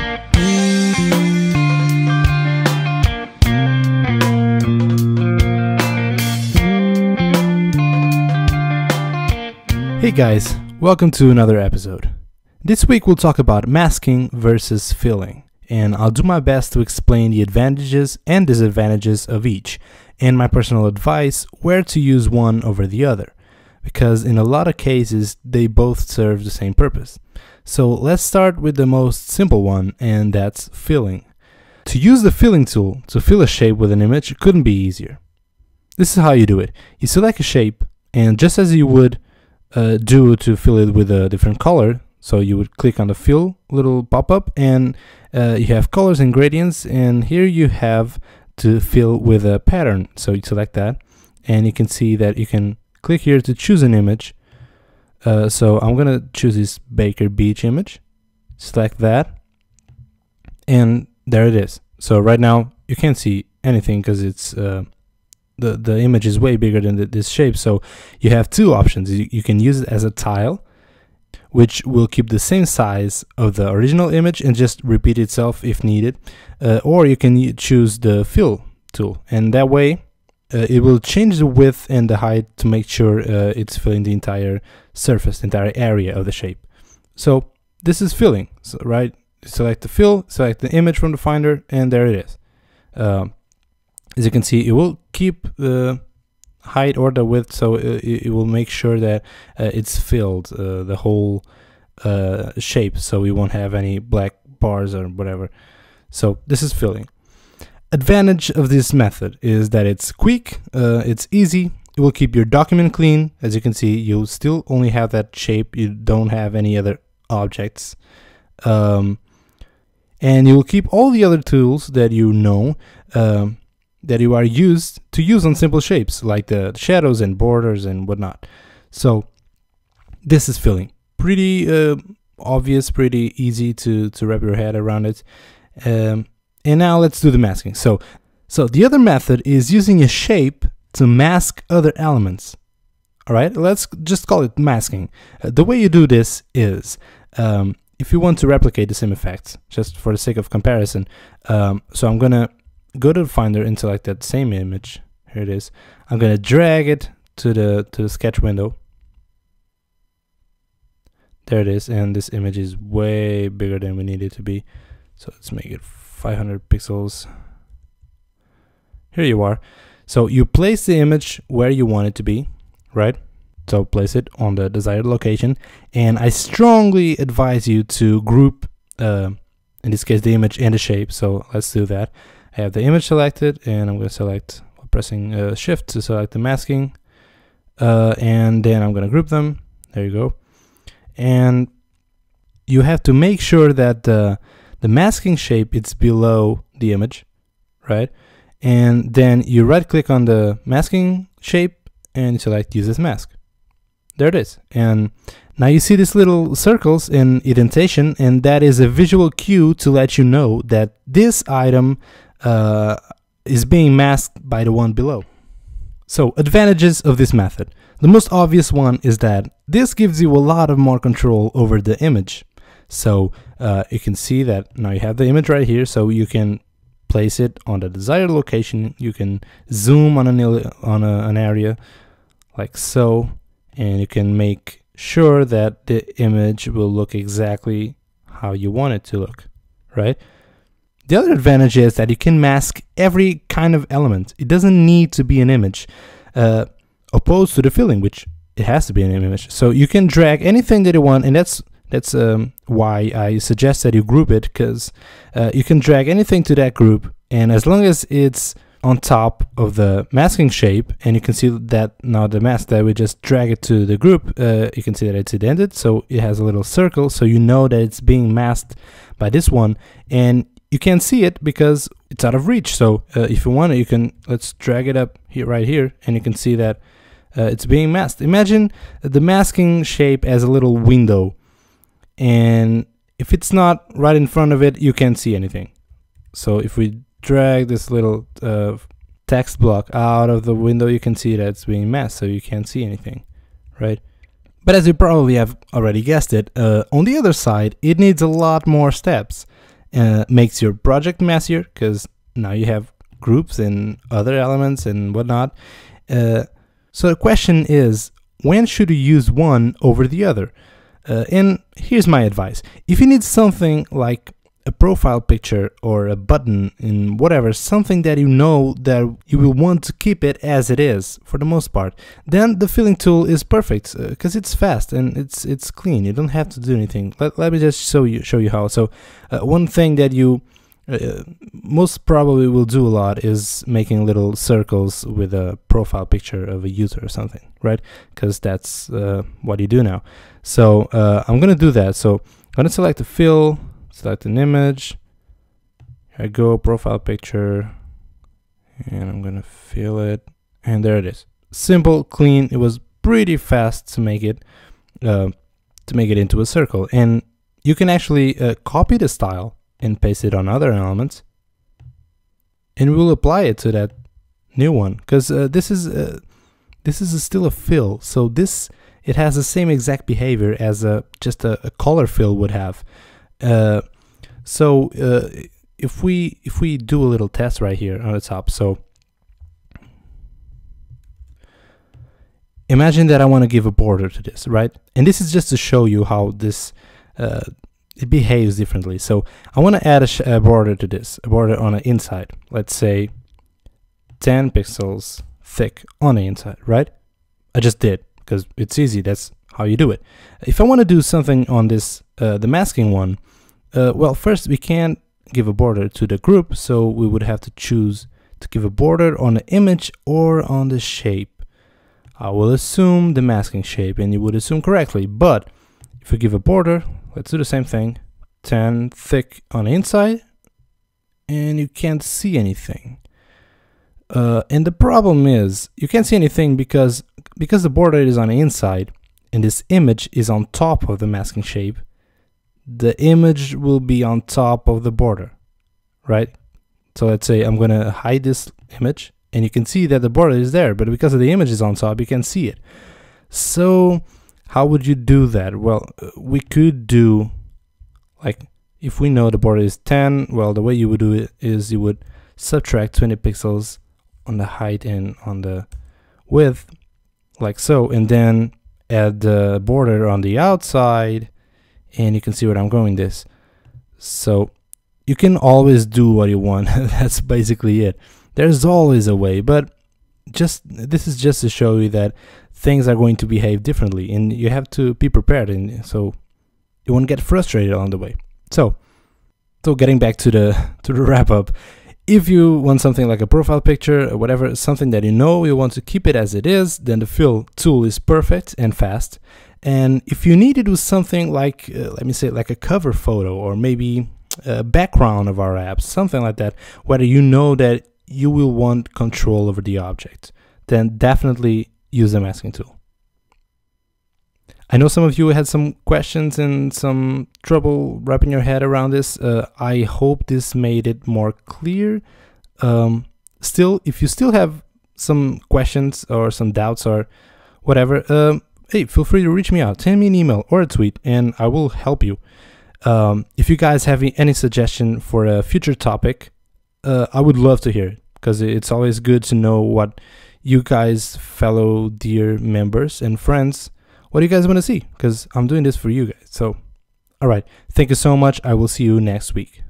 Hey guys, welcome to another episode. This week we'll talk about masking versus filling, and I'll do my best to explain the advantages and disadvantages of each, and my personal advice where to use one over the other, because in a lot of cases they both serve the same purpose. So let's start with the most simple one, and that's filling. To use the filling tool to fill a shape with an image couldn't be easier. This is how you do it. You select a shape, and just as you would do to fill it with a different color, so you would click on the fill little pop-up, and you have colors and gradients, and here you have to fill with a pattern. So you select that, and you can see that you can click here to choose an image. So I'm gonna choose this Baker Beach image, select that, and there it is. So right now you can't see anything because it's the image is way bigger than this shape. So you have two options. You can use it as a tile, which will keep the same size of the original image and just repeat itself if needed, or you can choose the fill tool, and that way it will change the width and the height to make sure it's filling the entire surface, the entire area of the shape. So this is filling. So, right, select the fill, select the image from the finder, and there it is. As you can see, it will keep the height or the width, so it will make sure that it's filled, the whole shape, so we won't have any black bars or whatever. So this is filling. Advantage of this method is that it's quick, it's easy, it will keep your document clean. As you can see, you'll still only have that shape, you don't have any other objects. And you will keep all the other tools that you know that you are used to use on simple shapes like the shadows and borders and whatnot. So this is filling. Pretty obvious, pretty easy to wrap your head around it. And now let's do the masking. So the other method is using a shape to mask other elements. All right, let's just call it masking. The way you do this is if you want to replicate the same effects, just for the sake of comparison. So I'm gonna go to the finder and select that same image. Here it is. I'm gonna drag it to the sketch window. There it is, and this image is way bigger than we need it to be. So let's make it 500 pixels. Here you are. So you place the image where you want it to be, right? So place it on the desired location, and I strongly advise you to group, in this case, the image and the shape. So let's do that. I have the image selected, and I'm going to select, pressing shift to select the masking, and then I'm going to group them. There you go. And you have to make sure that the masking shape is below the image, right? And then you right click on the masking shape and select use as mask. There it is. And now you see these little circles in indentation, and that is a visual cue to let you know that this item is being masked by the one below. So advantages of this method. The most obvious one is that this gives you a lot of more control over the image. So you can see that now you have the image right here, so you can place it on the desired location. You can zoom on an area like so, and you can make sure that the image will look exactly how you want it to look, right? The other advantage is that you can mask every kind of element. It doesn't need to be an image, opposed to the filling, which it has to be an image. So you can drag anything that you want, and that's why I suggest that you group it, because you can drag anything to that group, and as long as it's on top of the masking shape, and you can see that now the mask that we just drag it to the group, you can see that it's indented, so it has a little circle, so you know that it's being masked by this one, and you can't see it because it's out of reach. So if you want it, let's drag it up here, right here, and you can see that it's being masked. Imagine the masking shape as a little window, and if it's not right in front of it, you can't see anything. So if we drag this little text block out of the window, you can see that it's being masked, so you can't see anything, right? But as you probably have already guessed it, on the other side, it needs a lot more steps. makes your project messier because now you have groups and other elements and whatnot. So the question is, when should you use one over the other? And here's my advice. If you need something like a profile picture or a button in whatever, something that you know that you will want to keep it as it is for the most part, then the filling tool is perfect because it's fast and it's clean. You don't have to do anything. Let me just show you how. So one thing that you most probably will do a lot is making little circles with a profile picture of a user or something, right? Because that's what you do now. So I'm gonna do that. So I'm gonna select the fill, select an image. Here I go, profile picture, and I'm gonna fill it, and there it is. Simple, clean. It was pretty fast to make it into a circle, and you can actually copy the style and paste it on other elements, and we'll apply it to that new one because this is still a fill. So it has the same exact behavior as just a color fill would have. So if we do a little test right here on the top, so imagine that I want to give a border to this, right? And this is just to show you how this it behaves differently. So I want to add a border to this, a border on the inside. Let's say 10 pixels thick on the inside, right? I just did because it's easy. That's how you do it. If I want to do something on this, the masking one, well, first we can't give a border to the group, so we would have to choose to give a border on the image or on the shape. I will assume the masking shape, and you would assume correctly. But if we give a border, let's do the same thing, 10 thick on the inside, and you can't see anything. And the problem is you can't see anything because the border is on the inside and this image is on top of the masking shape. The image will be on top of the border, right? So let's say I'm going to hide this image, and you can see that the border is there, but because of the image is on top, you can see it. So how would you do that? Well, we could do, like, if we know the border is 10, well, the way you would do it is you would subtract 20 pixels on the height and on the width, like so, and then add the border on the outside, and you can see where I'm going this. So you can always do what you want. That's basically it. There's always a way, but this is just to show you that things are going to behave differently, and you have to be prepared, and so you won't get frustrated on the way. So getting back to the wrap up, if you want something like a profile picture or whatever, something that you know you want to keep it as it is, then the fill tool is perfect and fast. And if you need to do something like, let me say, like a cover photo or maybe a background of our apps, something like that, whether you know that you will want control over the object, then definitely use the masking tool. I know some of you had some questions and some trouble wrapping your head around this. I hope this made it more clear. Still, if you still have some questions or some doubts or whatever, hey, feel free to reach me out. Send me an email or a tweet and I will help you. If you guys have any suggestion for a future topic, I would love to hear it, because it's always good to know what you guys, fellow dear members and friends, what do you guys want to see, because I'm doing this for you guys. So, all right, thank you so much. I will see you next week.